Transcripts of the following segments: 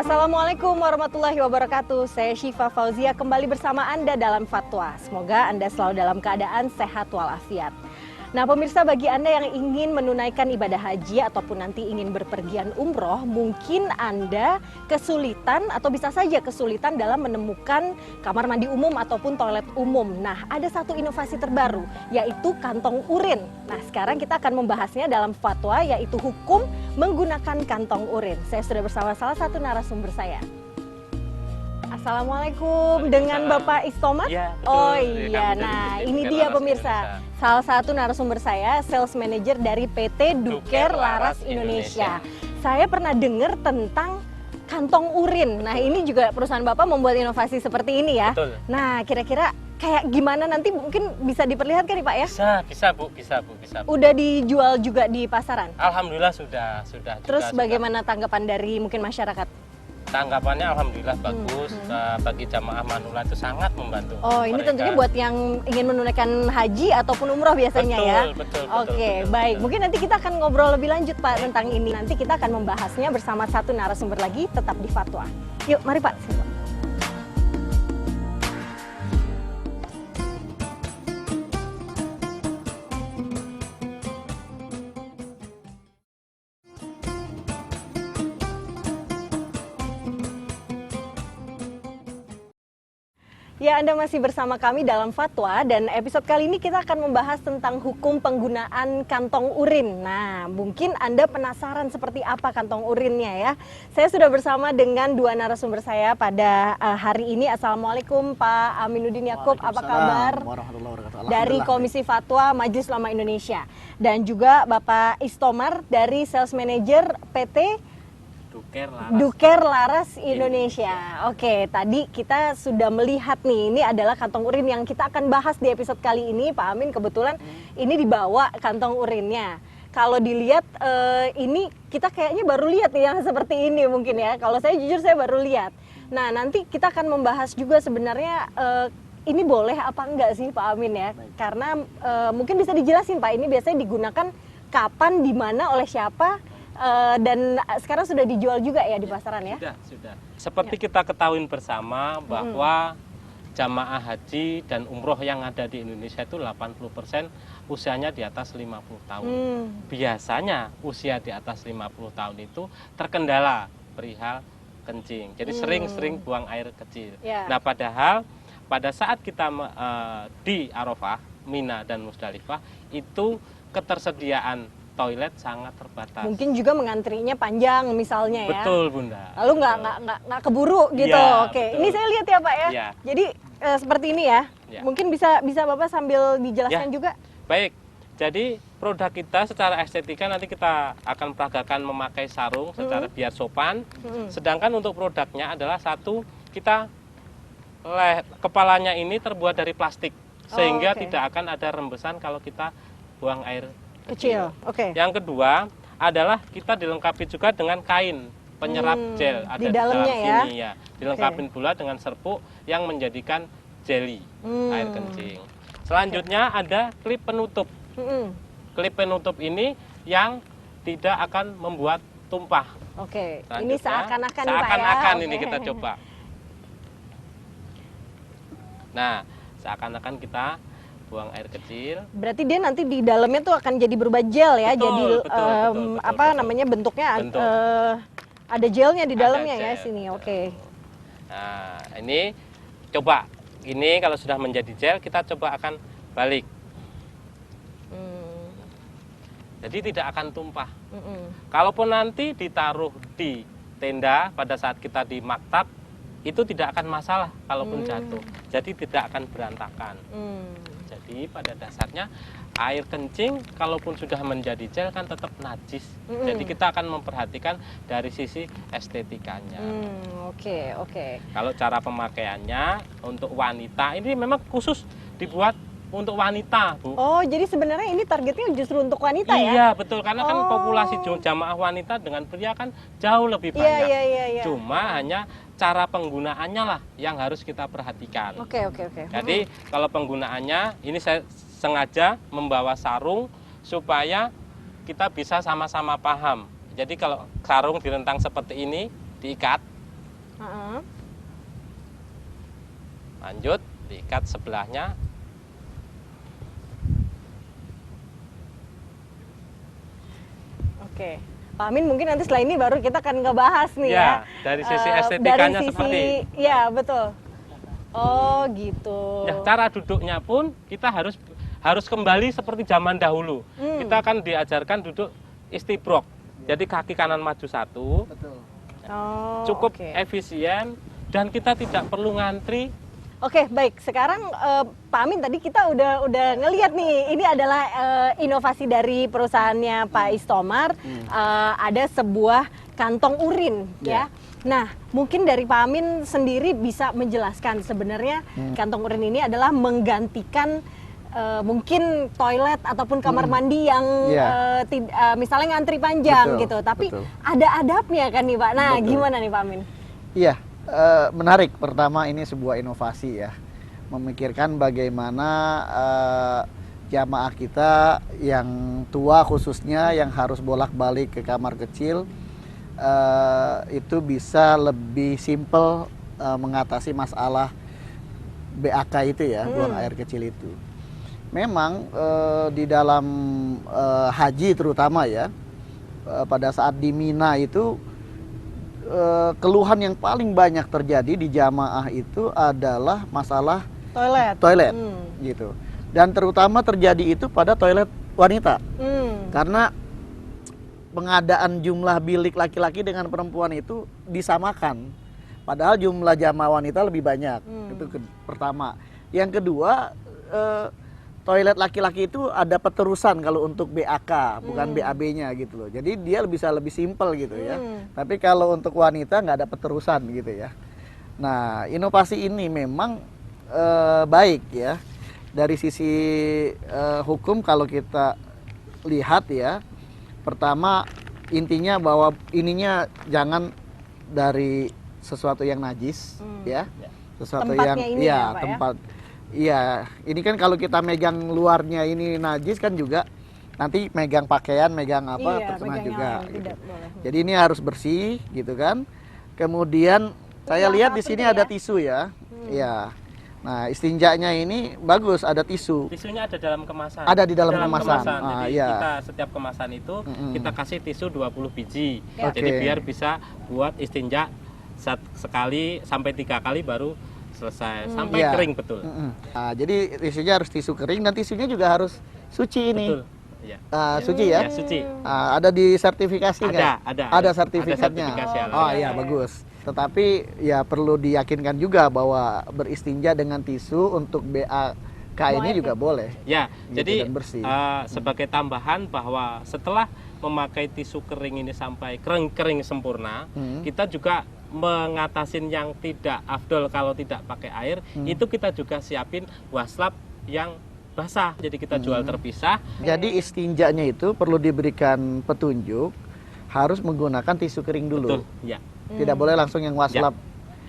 Assalamualaikum warahmatullahi wabarakatuh. Saya Syifa Fauzia kembali bersama Anda dalam Fatwa. Semoga Anda selalu dalam keadaan sehat walafiat. Nah pemirsa, bagi Anda yang ingin menunaikan ibadah haji ataupun nanti ingin berpergian umroh, mungkin Anda kesulitan atau bisa saja kesulitan dalam menemukan kamar mandi umum ataupun toilet umum. Nah ada satu inovasi terbaru, yaitu kantong urin. Nah sekarang kita akan membahasnya dalam Fatwa, yaitu hukum menggunakan kantong urin. Saya sudah bersama salah satu narasumber saya. Assalamualaikum, dengan Bapak Istomat? Ya, betul. Oh iya, nah ini dia pemirsa. Salah satu narasumber saya, sales manager dari PT Duker Laras Indonesia. Saya pernah dengar tentang kantong urin. Nah ini juga perusahaan Bapak membuat inovasi seperti ini ya. Betul. Nah kira-kira kayak gimana nanti mungkin bisa diperlihatkan nih Pak ya? Bisa Bu. Udah dijual juga di pasaran? Alhamdulillah sudah. Terus bagaimana tanggapan dari mungkin masyarakat? Tanggapannya alhamdulillah bagus. Bagi jamaah manula itu sangat membantu. Oh, ini mereka. tentunya buat yang ingin menunaikan haji ataupun umroh biasanya ya. Betul. Oke, baik. Mungkin nanti kita akan ngobrol lebih lanjut Pak tentang ini. Nanti kita akan membahasnya bersama satu narasumber lagi, tetap di Fatwa. Yuk, mari Pak. Ya, Anda masih bersama kami dalam Fatwa, dan episode kali ini kita akan membahas tentang hukum penggunaan kantong urin. Nah, mungkin Anda penasaran seperti apa kantong urinnya ya. Saya sudah bersama dengan dua narasumber saya pada hari ini. Assalamualaikum Pak Aminuddin Yakub, apa kabar? Dari Komisi Fatwa Majelis Ulama Indonesia. Dan juga Bapak Istomar dari Sales Manager PT Duker Laras Indonesia. Oke, tadi kita sudah melihat nih, ini adalah kantong urin yang kita akan bahas di episode kali ini. Pak Amin kebetulan ini dibawa kantong urinnya. Kalau dilihat ini kita kayaknya baru lihat nih yang seperti ini mungkin ya. Kalau saya jujur saya baru lihat. Nah nanti kita akan membahas juga sebenarnya ini boleh apa enggak sih Pak Amin ya. Karena mungkin bisa dijelasin Pak, ini biasanya digunakan kapan, di mana, oleh siapa. Dan sekarang sudah dijual juga ya di pasaran ya? Sudah. Seperti kita ketahui bersama bahwa jamaah haji dan umroh yang ada di Indonesia itu 80% usianya di atas 50 tahun. Biasanya usia di atas 50 tahun itu terkendala perihal kencing. Jadi sering buang air kecil. Nah padahal pada saat kita di Arafah, Mina dan Musdalifah itu ketersediaan toilet sangat terbatas. Mungkin juga mengantrinya panjang misalnya ya. Betul Bunda. Lalu nggak keburu gitu. Ya, Oke, betul. ini saya lihat ya Pak ya. Ya. Jadi seperti ini ya. Mungkin bisa Bapak sambil dijelaskan juga. Baik. Jadi produk kita secara estetika nanti kita akan peragakan memakai sarung secara biar sopan. Sedangkan untuk produknya adalah satu, kita kepalanya ini terbuat dari plastik sehingga tidak akan ada rembesan kalau kita buang air kecil. Yang kedua adalah kita dilengkapi juga dengan kain penyerap gel ada di dalam sini ya. Dilengkapi pula dengan serpuk yang menjadikan jelly air kencing. Selanjutnya ada klip penutup. Klip penutup ini yang tidak akan membuat tumpah. Ini seakan-akan nih Pak ya. Seakan-akan ini kita coba. Nah, seakan-akan kita buang air kecil. Berarti dia nanti di dalamnya tuh akan jadi berubah gel ya. Betul, betul. Namanya bentuknya ada gelnya di dalamnya ya sini. Nah, ini coba. Ini kalau sudah menjadi gel kita coba akan balik. Jadi tidak akan tumpah. Kalaupun nanti ditaruh di tenda pada saat kita di maktab, itu tidak akan masalah kalaupun jatuh. Jadi tidak akan berantakan. Jadi pada dasarnya air kencing kalaupun sudah menjadi gel kan tetap najis. Jadi kita akan memperhatikan dari sisi estetikanya. Kalau cara pemakaiannya untuk wanita ini memang khusus dibuat untuk wanita, Bu. Oh, jadi sebenarnya ini targetnya justru untuk wanita ya? Iya, betul. Karena kan populasi jamaah wanita dengan pria kan jauh lebih banyak. Iya. Cuma hanya cara penggunaannya lah yang harus kita perhatikan. Oke. Jadi kalau penggunaannya, ini saya sengaja membawa sarung supaya kita bisa sama-sama paham. Jadi kalau sarung direntang seperti ini, diikat, Heeh. Lanjut, diikat sebelahnya. Oke. Pak Amin, mungkin nanti setelah ini baru kita akan ngebahas nih ya. Dari sisi Dari estetikanya sisi, seperti. ya betul. Oh gitu. Ya, cara duduknya pun kita harus kembali seperti zaman dahulu. Kita akan diajarkan duduk istibrok. Jadi kaki kanan maju satu, Betul. Oh, cukup oke. efisien dan kita tidak perlu ngantri. Oke, baik. Sekarang Pak Amin, tadi kita udah ngelihat nih, ini adalah inovasi dari perusahaannya Pak Istomar. Ada sebuah kantong urin, ya. Nah, mungkin dari Pak Amin sendiri bisa menjelaskan sebenarnya kantong urin ini adalah menggantikan mungkin toilet ataupun kamar mandi yang misalnya ngantri panjang Betul, gitu. Tapi betul. ada adabnya kan nih Pak. Nah, Betul. gimana nih Pak Amin? Iya, menarik. Pertama ini sebuah inovasi ya, memikirkan bagaimana jamaah kita yang tua khususnya yang harus bolak-balik ke kamar kecil itu bisa lebih simple mengatasi masalah BAK itu ya, buang air kecil itu. Memang di dalam haji terutama ya, pada saat di Mina itu keluhan yang paling banyak terjadi di jamaah itu adalah masalah toilet gitu. Dan terutama terjadi itu pada toilet wanita. Karena pengadaan jumlah bilik laki-laki dengan perempuan itu disamakan. Padahal jumlah jamaah wanita lebih banyak. Itu pertama. Yang kedua, toilet laki-laki itu ada peterusan kalau untuk BAK, bukan BAB-nya gitu loh. Jadi dia bisa lebih simpel gitu ya. Tapi kalau untuk wanita nggak ada peterusan gitu ya. Nah, inovasi ini memang baik ya. Dari sisi hukum kalau kita lihat ya, pertama intinya bahwa ininya jangan dari sesuatu yang najis ya. Sesuatu Tempatnya yang ini ya, Pak, ya? tempat. Iya, ini kan kalau kita megang luarnya ini najis kan juga nanti megang pakaian, megang apa Iya, terkena megang juga. yang Gitu. tidak boleh. Jadi ini harus bersih gitu kan. Kemudian saya yang lihat di sangat sini penting ada ya. tisu ya. Iya. Nah, istinjanya ini bagus ada tisu. Tisunya ada dalam kemasan. Ada di dalam kemasan. Jadi Iya. kita setiap kemasan itu kita kasih tisu 20 biji. Ya. Jadi Oke. biar bisa buat istinja sekali sampai 3 kali baru selesai sampai Iya. kering betul. Nah, jadi tisunya harus tisu kering dan tisunya juga harus suci ini. Betul. Iya. Suci ya? Ya, suci. Ada di sertifikasi nggak? Ada sertifikatnya. sertifikasi halal. Oh iya bagus. Tetapi ya perlu diyakinkan juga bahwa beristinja dengan tisu untuk BAK ini juga boleh. Ya, Gitu, jadi dan bersih. sebagai tambahan bahwa setelah memakai tisu kering ini sampai kering sempurna, kita juga mengatasin yang tidak afdol kalau tidak pakai air, itu kita juga siapin waslap yang basah. Jadi kita jual terpisah. Jadi istinjanya itu perlu diberikan petunjuk harus menggunakan tisu kering dulu. Betul, ya. Tidak boleh langsung yang waslap.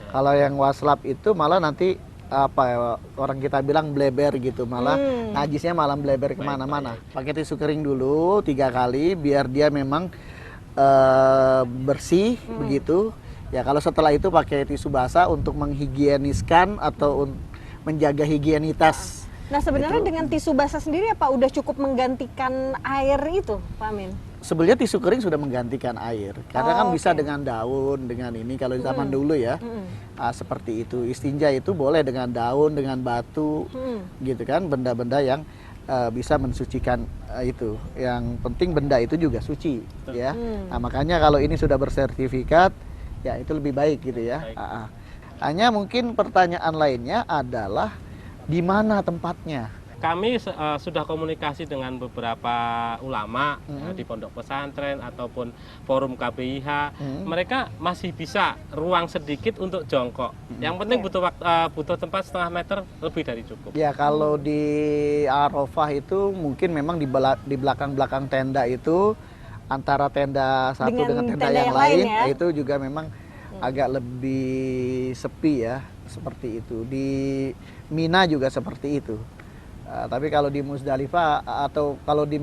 Kalau yang waslap itu malah nanti apa ya, orang kita bilang bleber gitu, malah najisnya malah bleber kemana-mana. Pakai tisu kering dulu 3 kali biar dia memang bersih begitu. Ya kalau setelah itu pakai tisu basah untuk menghigieniskan atau menjaga higienitas. Nah, sebenarnya dengan tisu basah sendiri apa udah cukup menggantikan air itu, Pak Amin? Sebenarnya tisu kering sudah menggantikan air. Karena kan bisa oke. dengan daun, dengan ini kalau di zaman dulu ya. Seperti itu. Istinja itu boleh dengan daun, dengan batu, gitu kan, benda-benda yang bisa mensucikan itu. Yang penting benda itu juga suci, ya. Nah, makanya kalau ini sudah bersertifikat, ya itu lebih baik gitu ya. Hanya mungkin pertanyaan lainnya adalah di mana tempatnya? Kami sudah komunikasi dengan beberapa ulama di pondok pesantren ataupun forum KBIH. Mereka masih bisa ruang sedikit untuk jongkok. Yang penting butuh tempat setengah meter lebih dari cukup. Ya kalau di Arafah itu mungkin memang di belakang-belakang tenda itu antara tenda satu dengan tenda yang lain ya? itu juga memang agak lebih sepi ya, seperti itu. Di Mina juga seperti itu. Tapi kalau di Musdalifah atau kalau di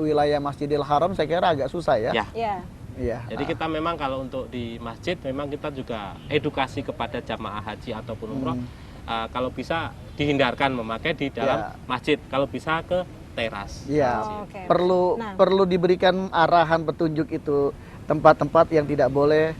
wilayah Masjidil Haram saya kira agak susah ya. Ya. Ya. Iya. Jadi kita memang kalau untuk di masjid memang kita juga edukasi kepada jamaah haji ataupun umroh kalau bisa dihindarkan memakai di dalam masjid, kalau bisa ke teras. Iya. Oh, oke. Perlu diberikan arahan petunjuk itu tempat-tempat yang tidak boleh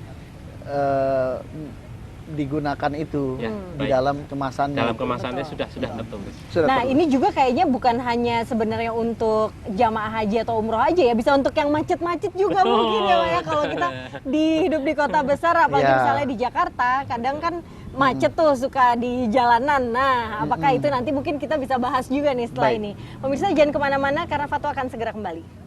digunakan itu Ya, di baik. dalam kemasannya. Dalam itu. kemasannya sudah tertulis. Sudah Nah, tertulis. ini juga kayaknya bukan hanya sebenarnya untuk jamaah haji atau umroh aja ya, bisa untuk yang macet-macet juga Betul. mungkin ya Pak ya, kalau kita hidup di kota besar, apalagi Ya. misalnya di Jakarta, kadang kan macet tuh suka di jalanan. Nah, apakah itu nanti mungkin kita bisa bahas juga nih setelah Baik. ini. Pemirsa jangan kemana-mana karena Fatwa akan segera kembali.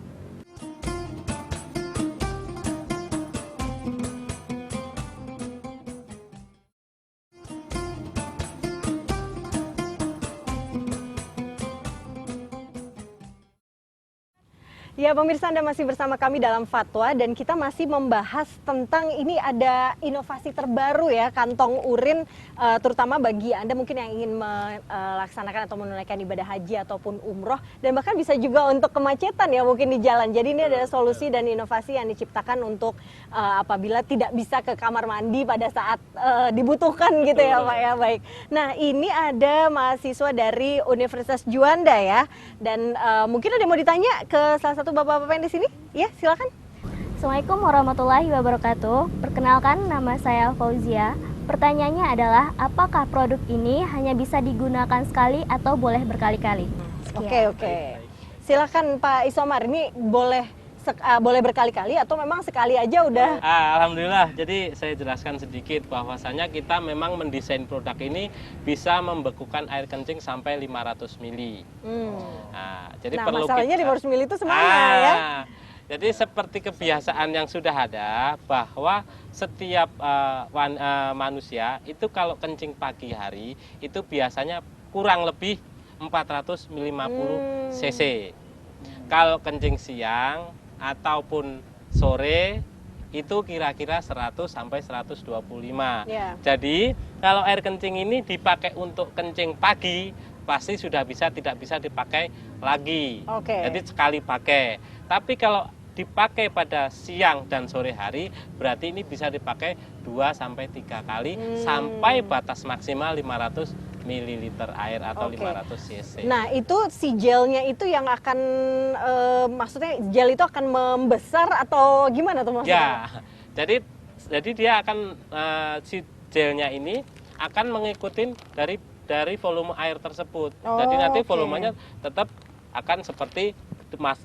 Ya pemirsa, Anda masih bersama kami dalam Fatwa dan kita masih membahas tentang ini ada inovasi terbaru ya, kantong urin terutama bagi Anda mungkin yang ingin melaksanakan atau menunaikan ibadah haji ataupun umroh dan bahkan bisa juga untuk kemacetan ya mungkin di jalan. Jadi ini adalah solusi dan inovasi yang diciptakan untuk apabila tidak bisa ke kamar mandi pada saat dibutuhkan gitu ya Pak ya. Baik. Nah, ini ada mahasiswa dari Universitas Juanda ya dan mungkin ada yang mau ditanya ke salah satu bapak-bapak yang di sini? Ya, silakan. Assalamualaikum warahmatullahi wabarakatuh. Perkenalkan, nama saya Fauzia. Pertanyaannya adalah, apakah produk ini hanya bisa digunakan sekali atau boleh berkali-kali? Oke. Silakan Pak Isomar, ini boleh berkali-kali atau memang sekali aja udah? Alhamdulillah, jadi saya jelaskan sedikit bahwasanya kita memang mendesain produk ini bisa membekukan air kencing sampai 500 mili. Jadi perlu masalahnya kita, 500 mili itu semuanya ya? Jadi seperti kebiasaan yang sudah ada bahwa setiap manusia itu kalau kencing pagi hari itu biasanya kurang lebih 450 cc. Kalau kencing siang ataupun sore itu kira-kira 100 sampai 125. Ya. Jadi kalau air kencing ini dipakai untuk kencing pagi pasti sudah tidak bisa dipakai lagi. Oke. Jadi sekali pakai. Tapi kalau dipakai pada siang dan sore hari berarti ini bisa dipakai 2 sampai 3 kali sampai batas maksimal 500 mililiter air atau Oke. 500 cc. Nah, itu si gelnya itu yang akan maksudnya gel itu akan membesar atau gimana tuh maksudnya? Ya, jadi dia akan si gelnya ini akan mengikuti dari volume air tersebut. Jadi nanti volumenya tetap akan seperti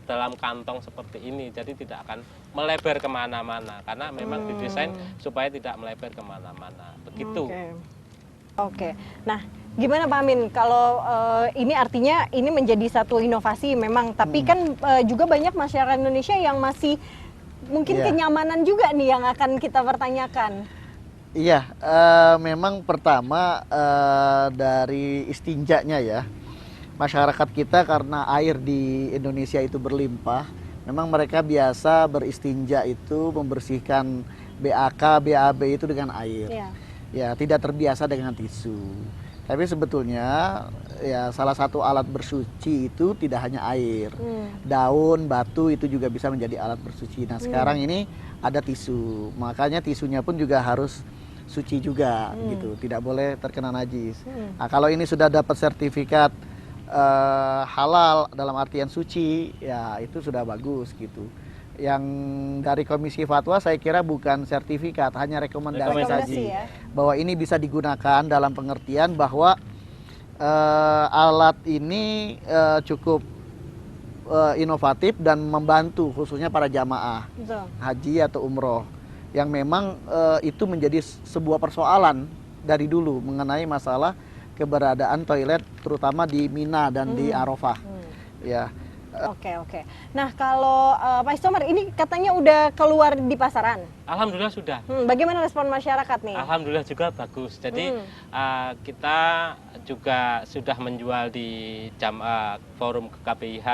dalam kantong seperti ini. Jadi tidak akan melebar kemana-mana karena memang didesain supaya tidak melebar kemana-mana. Begitu. Oke. Nah, gimana Pak Amin? Kalau ini artinya ini menjadi satu inovasi memang, tapi kan juga banyak masyarakat Indonesia yang masih mungkin kenyamanan juga nih yang akan kita pertanyakan. Iya, memang pertama dari istinjanya ya. Masyarakat kita karena air di Indonesia itu berlimpah, memang mereka biasa beristinja itu membersihkan BAK, BAB itu dengan air. Iya. Ya, tidak terbiasa dengan tisu. Tapi sebetulnya ya salah satu alat bersuci itu tidak hanya air. Daun, batu itu juga bisa menjadi alat bersuci. Nah, sekarang ini ada tisu. Makanya tisunya pun juga harus suci juga gitu. Tidak boleh terkena najis. Nah, kalau ini sudah dapat sertifikat halal dalam artian suci, ya itu sudah bagus gitu. Yang dari Komisi Fatwa saya kira bukan sertifikat, hanya rekomendasi ya. bahwa ini bisa digunakan dalam pengertian bahwa alat ini cukup inovatif dan membantu khususnya para jamaah haji atau umroh yang memang itu menjadi sebuah persoalan dari dulu mengenai masalah keberadaan toilet terutama di Mina dan di Arafah. Ya. Oke. Nah, kalau Pak Istomar ini katanya udah keluar di pasaran. Alhamdulillah sudah. Bagaimana respon masyarakat nih? Alhamdulillah juga bagus. Jadi kita juga sudah menjual di forum KBIH.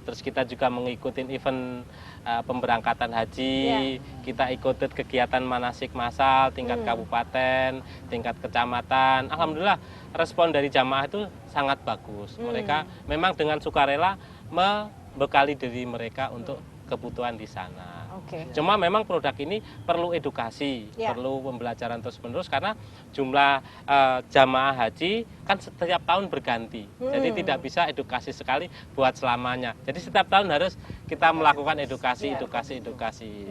Terus kita juga mengikuti event pemberangkatan haji, kita ikuti kegiatan manasik massal tingkat kabupaten, tingkat kecamatan. Alhamdulillah respon dari jamaah itu sangat bagus. Mereka memang dengan sukarela membekali diri mereka untuk kebutuhan di sana. Oke. Cuma memang produk ini perlu edukasi, Ya. perlu pembelajaran terus-menerus karena jumlah jamaah haji kan setiap tahun berganti. Jadi tidak bisa edukasi sekali buat selamanya. Jadi setiap tahun harus kita melakukan edukasi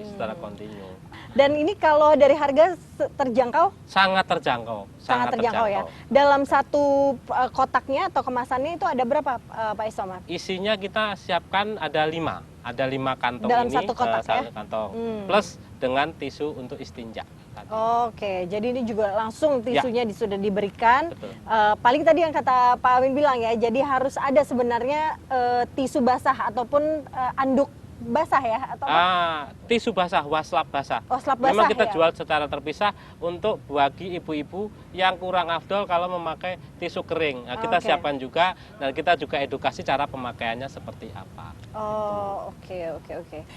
secara kontinu. Dan ini kalau dari harga terjangkau? Sangat terjangkau, Sangat terjangkau ya. Dalam satu kotaknya atau kemasannya itu ada berapa, Pak Isomar? Isinya kita siapkan ada 5 kantong Dalam ini, satu kotak ya? satu kantong plus dengan tisu untuk istinja. Oke, jadi ini juga langsung tisunya sudah diberikan. Betul. Paling tadi yang kata Pak Amin bilang ya, jadi harus ada sebenarnya tisu basah ataupun anduk basah ya, atau Tisu basah, waslap basah. waslap basah. Memang kita ya? jual secara terpisah untuk bagi ibu-ibu yang kurang afdol kalau memakai tisu kering. Nah, kita Oke. siapkan juga dan kita juga edukasi cara pemakaiannya seperti apa. Oh, oke.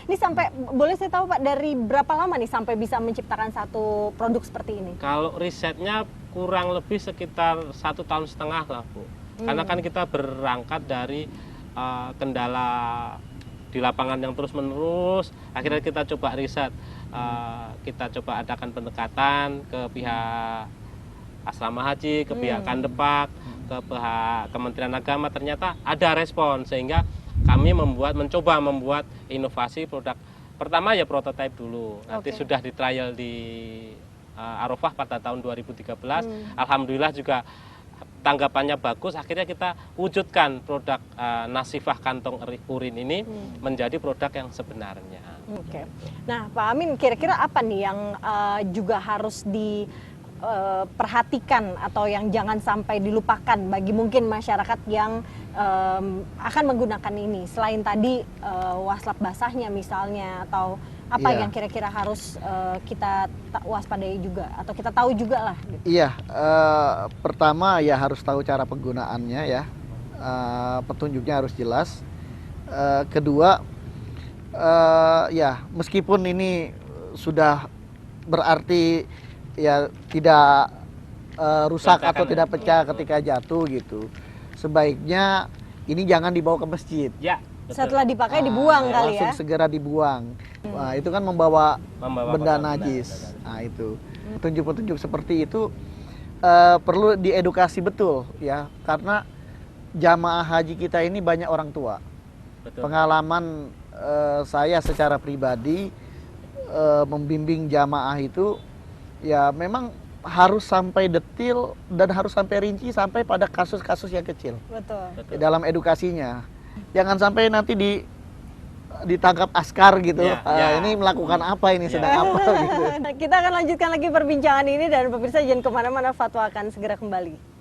Ini sampai, boleh saya tahu Pak, dari berapa lama nih sampai bisa menciptakan satu produk seperti ini? Kalau risetnya kurang lebih sekitar 1,5 tahun lah, Bu. Karena kan kita berangkat dari kendala di lapangan yang terus menerus, akhirnya kita coba riset, kita coba adakan pendekatan ke pihak asrama haji, ke pihak Kandepak, ke pihak Kementerian Agama, ternyata ada respon sehingga kami mencoba membuat inovasi produk. Pertama ya prototipe dulu, nanti Oke. sudah di trial di Arafah pada tahun 2013, alhamdulillah juga tanggapannya bagus, akhirnya kita wujudkan produk nasifah kantong urin ini menjadi produk yang sebenarnya. Oke. Nah, Pak Amin, kira-kira apa nih yang juga harus diperhatikan atau yang jangan sampai dilupakan bagi mungkin masyarakat yang akan menggunakan ini? Selain tadi waslap basahnya misalnya, atau apa Iya. yang kira-kira harus kita waspadai juga atau kita tahu juga lah? Gitu. Iya, pertama ya harus tahu cara penggunaannya ya, petunjuknya harus jelas. Kedua, ya meskipun ini sudah berarti ya tidak rusak Berantakan atau ya? tidak pecah ketika jatuh gitu, sebaiknya ini jangan dibawa ke masjid. Ya, betul. Setelah dipakai dibuang kali ya? Langsung segera dibuang. Wah, itu kan membawa benda benda najis. Nah, itu petunjuk-petunjuk seperti itu perlu diedukasi betul ya, karena jamaah haji kita ini banyak orang tua. Betul. Pengalaman saya secara pribadi membimbing jamaah itu ya memang harus sampai detil dan harus sampai rinci sampai pada kasus-kasus yang kecil Betul. Betul. dalam edukasinya. Jangan sampai nanti ditangkap askar gitu. Ya, ya. Ini melakukan apa ini, Ya. sedang apa gitu. Kita akan lanjutkan lagi perbincangan ini, dan pemirsa jangan kemana-mana, Fatwa akan segera kembali.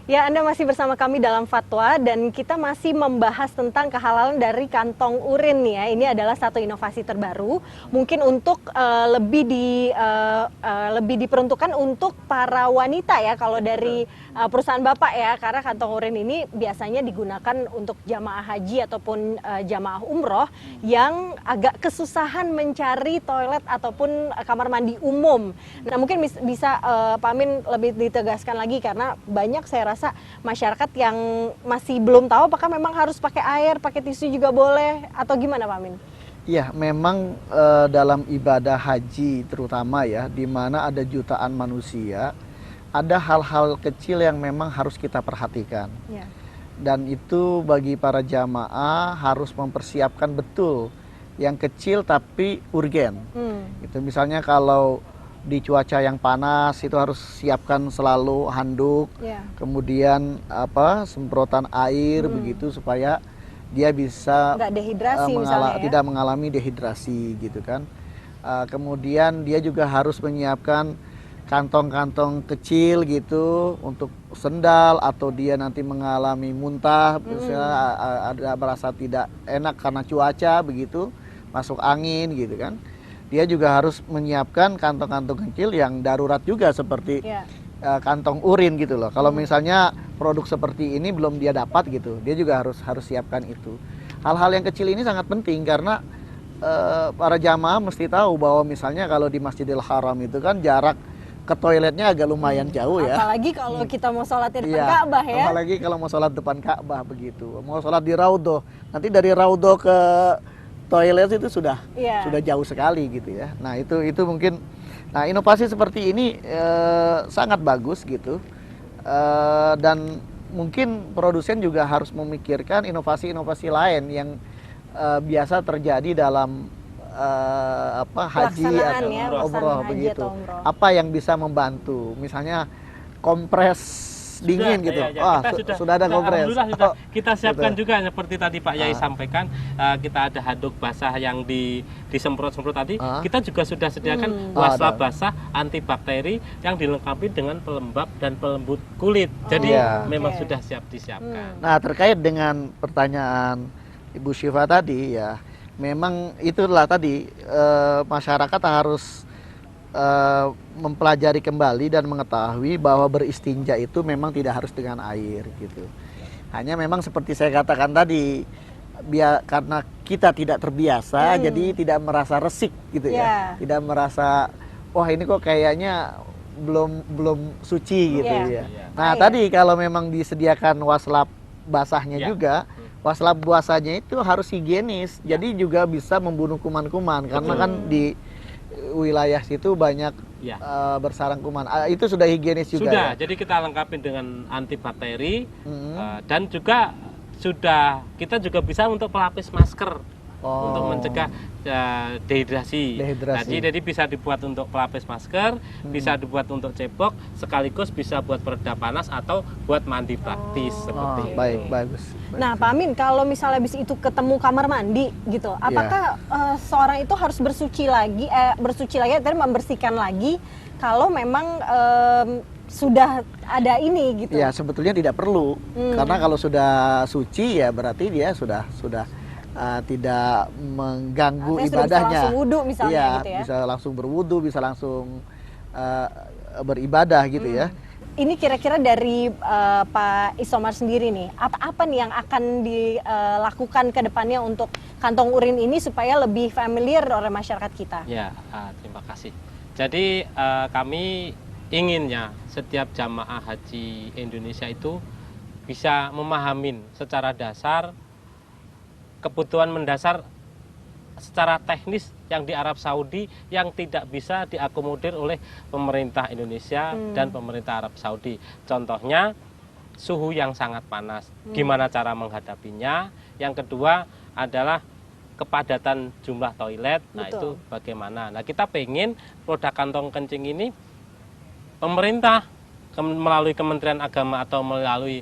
Ya, Anda masih bersama kami dalam Fatwa dan kita masih membahas tentang kehalalan dari kantong urin nih ya. Ini adalah satu inovasi terbaru, mungkin untuk lebih diperuntukkan untuk para wanita ya kalau dari perusahaan Bapak ya, karena kantong urin ini biasanya digunakan untuk jamaah haji ataupun jamaah umroh yang agak kesusahan mencari toilet ataupun kamar mandi umum. Nah, mungkin bisa Pak Amin lebih ditegaskan lagi, karena banyak saya rasa masyarakat yang masih belum tahu apakah memang harus pakai air, pakai tisu juga boleh, atau gimana Pak Amin? Ya, memang dalam ibadah haji terutama ya, di mana ada jutaan manusia, ada hal-hal kecil yang memang harus kita perhatikan. Ya. Dan itu bagi para jamaah harus mempersiapkan betul yang kecil tapi urgen. Itu misalnya kalau di cuaca yang panas itu harus siapkan selalu handuk, Ya. kemudian semprotan air begitu supaya dia bisa Nggak dehidrasi misalnya ya? tidak mengalami dehidrasi gitu kan. Kemudian dia juga harus menyiapkan kantong-kantong kecil gitu untuk sendal, atau dia nanti mengalami muntah, misalnya ada merasa tidak enak karena cuaca begitu, masuk angin gitu kan. Dia juga harus menyiapkan kantong-kantong kecil yang darurat juga seperti Ya. kantong urin gitu loh. Kalau misalnya produk seperti ini belum dia dapat gitu, dia juga harus siapkan itu. Hal-hal yang kecil ini sangat penting karena para jamaah mesti tahu bahwa misalnya kalau di Masjidil Haram itu kan jarak ke toiletnya agak lumayan jauh ya. Apalagi kalau kita mau sholat di depan Iya, Ka'bah ya. apalagi kalau mau sholat depan Ka'bah begitu. Mau sholat di Raudhoh, nanti dari Raudhoh ke toilet itu sudah Iya. jauh sekali gitu ya. Nah itu mungkin, nah inovasi seperti ini sangat bagus gitu. Dan mungkin produsen juga harus memikirkan inovasi-inovasi lain yang biasa terjadi dalam haji Pelaksanaan atau ya, umroh pelaksanaan haji begitu. atau umroh. Apa yang bisa membantu? Misalnya kompres dingin gitu. Sudah ada kompres. Alhamdulillah sudah Oh, kita siapkan betul. juga seperti tadi Pak Yai sampaikan, kita ada handuk basah yang disemprot-semprot tadi. Kita juga sudah sediakan wastafel basah antibakteri yang dilengkapi dengan pelembab dan pelembut kulit. Jadi Iya. memang Oke. sudah siap disiapkan. Nah, terkait dengan pertanyaan Ibu Syifa tadi ya, memang itulah tadi masyarakat harus mempelajari kembali dan mengetahui bahwa beristinja itu memang tidak harus dengan air gitu. Hanya memang seperti saya katakan tadi, karena kita tidak terbiasa, jadi tidak merasa resik gitu ya, tidak merasa wah ini kok kayaknya belum suci gitu ya. Nah tadi kalau memang disediakan waslap basahnya juga, waslap basahnya itu harus higienis, jadi juga bisa membunuh kuman-kuman karena kan di wilayah situ banyak bersarang kuman. Itu sudah higienis juga. Sudah, ya? jadi kita lengkapi dengan antibakteri dan juga kita juga bisa untuk pelapis masker untuk mencegah dehidrasi. Jadi bisa dibuat untuk pelapis masker, bisa dibuat untuk cebok, sekaligus bisa buat peredam panas atau buat mandi praktis seperti itu. Baik, bagus. Nah, Pak Amin, kalau misalnya habis itu ketemu kamar mandi gitu, apakah seorang itu harus bersuci lagi, tadi membersihkan lagi kalau memang sudah ada ini gitu? Ya, sebetulnya tidak perlu. Karena kalau sudah suci ya berarti dia sudah tidak mengganggu ibadahnya. Bisa langsung wudhu misalnya gitu ya? Bisa langsung berwudhu, bisa langsung beribadah gitu ya. Ini kira-kira dari Pak Isomar sendiri nih, apa nih yang akan dilakukan ke depannya untuk kantong urin ini supaya lebih familiar oleh masyarakat kita? Ya, terima kasih. Jadi kami inginnya setiap jamaah haji Indonesia itu bisa memahamin secara dasar kebutuhan mendasar secara teknis yang di Arab Saudi yang tidak bisa diakomodir oleh pemerintah Indonesia dan pemerintah Arab Saudi. Contohnya suhu yang sangat panas, gimana cara menghadapinya. Yang kedua adalah kepadatan jumlah toilet. Nah, itu bagaimana. Nah, kita pengen produk kantong kencing ini pemerintah melalui Kementerian Agama atau melalui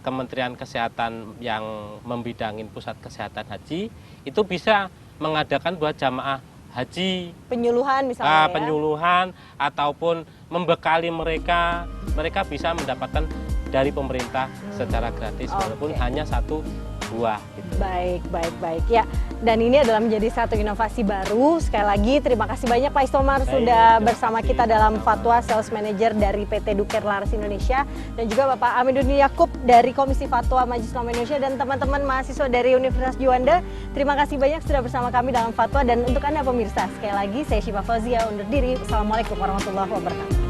Kementerian Kesehatan yang membidangin pusat kesehatan haji itu bisa mengadakan buat jamaah haji penyuluhan misalnya penyuluhan ataupun membekali mereka bisa mendapatkan dari pemerintah secara gratis walaupun hanya satu buah gitu. Baik ya. Dan ini adalah menjadi satu inovasi baru. Sekali lagi terima kasih banyak Pak Isomar sudah bersama kita dalam Fatwa Sales Manager dari PT Duker Laras Indonesia dan juga Bapak Amiduddin Yakub dari Komisi Fatwa Majelis Ulama Indonesia dan teman-teman mahasiswa dari Universitas Juanda. Terima kasih banyak sudah bersama kami dalam Fatwa dan untuk Anda pemirsa sekali lagi saya Syifa Fauzia undur diri. Assalamualaikum warahmatullahi wabarakatuh.